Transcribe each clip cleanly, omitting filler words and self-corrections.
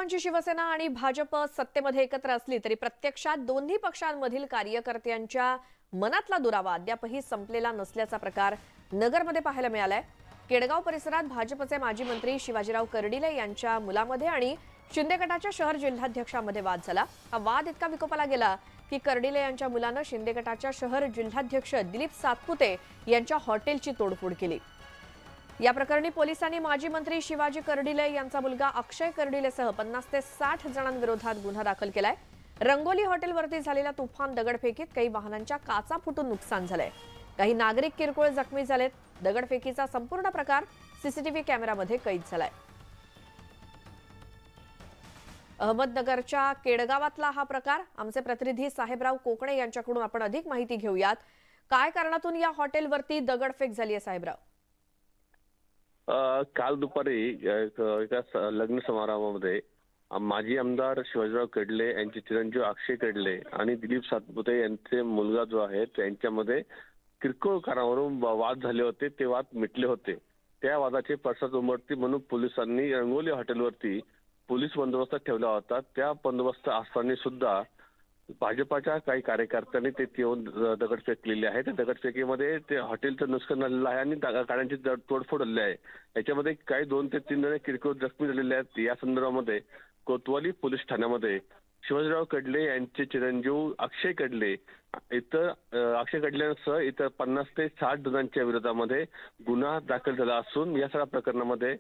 पवारांची शिवसेना आणि भाजप सत्तेमध्ये एकत्र असली तरी प्रत्यक्षात दोन्ही पक्षांमधील कार्यकर्त्यांच्या मनातला दुरावा अद्यापही संपलेला नसल्याचा प्रकार नगरमध्ये पाहायला मिळालाय। केडगाव परिसरात भाजपचे माजी मंत्री शिवाजीराव कर्डिले यांच्या मुलामध्ये आणि शिंदे गटाच्या शहर जिल्हाध्यक्षामध्ये वाद झाला। हा वाद इतका विकोपाला गेला की कर्डिले यांच्या मुलाने शिंदे गटाच्या शहर जिल्हाध्यक्ष दिलीप सातपुते यांच्या हॉटेलची तोडफोड केली। या प्रकरणी पोलिसांनी माजी मंत्री शिवाजी कर्डिले यांचा मुलगा अक्षय कर्डिलेसह 50 ते 60 जणांविरोधात गुन्हा दाखल केलाय। रंगोली हॉटेलवरती झालेल्या तुफान दगडफेकीत काही वाहनांच्या काचा फुटून नुकसान झालंय। काही नागरिक किरकोळ जखमी झालेत। दगडफेकीचा संपूर्ण प्रकार सीसीटीव्ही कॅमेऱ्यामध्ये कैद झालाय। अहमदनगरच्या केडगावातला हा प्रकार आमचे प्रतिनिधी साहेबराव कोकणे यांच्याकडून आपण अधिक माहिती घेऊयात। काय कारणातून या हॉटेलवरती दगडफेक झाली आहे साहेबराव? काल दुपारी एका लग्न समारंभामध्ये माजी आमदार शिवाजीराव कर्डिले यांचे चिरंजीव अक्षय कर्डिले आणि दिलीप सातपुते यांचे मुलगा जो आहे त्यांच्यामध्ये किरकोळ कारणावरून वाद झाले होते। ते वाद मिटले होते। त्या वादाचे पडसाद उमटते म्हणून पोलिसांनी रंगोली हॉटेलवरती पोलीस बंदोबस्त ठेवला होता। त्या बंदोबस्त असताना सुद्धा भाजपाच्या काही कार्यकर्त्यांनी ते येऊन दगडफेक केलेली आहे। त्या दगडफेकीमध्ये ते हॉटेलचं नुकसान झालेलं आहे आणि गाड्यांची तोडफोड झाली आहे। याच्यामध्ये काही 2 ते 3 जण किरकोळ जखमी झालेले आहेत। या संदर्भामध्ये कोतवाली पोलीस ठाण्यामध्ये शिवाजीराव कर्डिले यांचे चिरंजीव अक्षय कर्डिले अक्षय कर्डिलेंसह इतर 50 ते 60 जणांच्या विरोधामध्ये गुन्हा दाखल झाला असून या सगळ्या प्रकरणामध्ये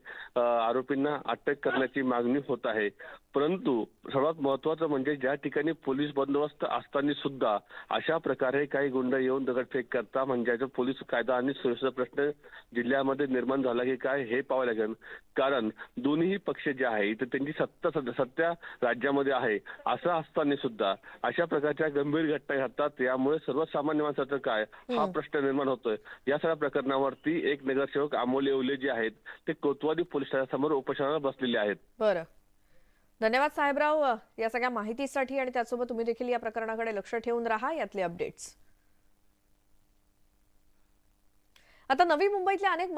आरोपींना अटक करण्याची मागणी होत आहे। परंतु सर्वात महत्त्वाचं म्हणजे ज्या ठिकाणी पोलीस बंदोबस्त असताना सुद्धा अशा प्रकारे काही गुंड येऊन दगडफेक करता म्हणजे पोलीस कायदा आणि सुरक्षेचा प्रश्न जिल्ह्यामध्ये निर्माण झाला की काय हे पाहावं लागेल। कारण दोन्ही पक्ष जे आहे तर त्यांची सत्ता राज्यामध्ये आहे। असं असताना सुद्धा अशा प्रकारच्या गंभीर घटना घडतात। त्यामुळे सर्वसामान्य माणसाचं काय हा प्रश्न निर्माण होतोय। या सगळ्या प्रकरणावरती एक नगरसेवक अमोल येवले जे आहेत ते कोतवाली पोलीस ठाण्यासमोर उपोषणाला बसलेले आहेत। बरं, धन्यवाद साहेबराव या सगळ्या माहितीसाठी आणि त्यासोबत तुम्ही देखील या प्रकरणाकडे लक्ष ठेवून राहा। यातले अपडेट्स। आता नवी मुंबईतल्या अनेक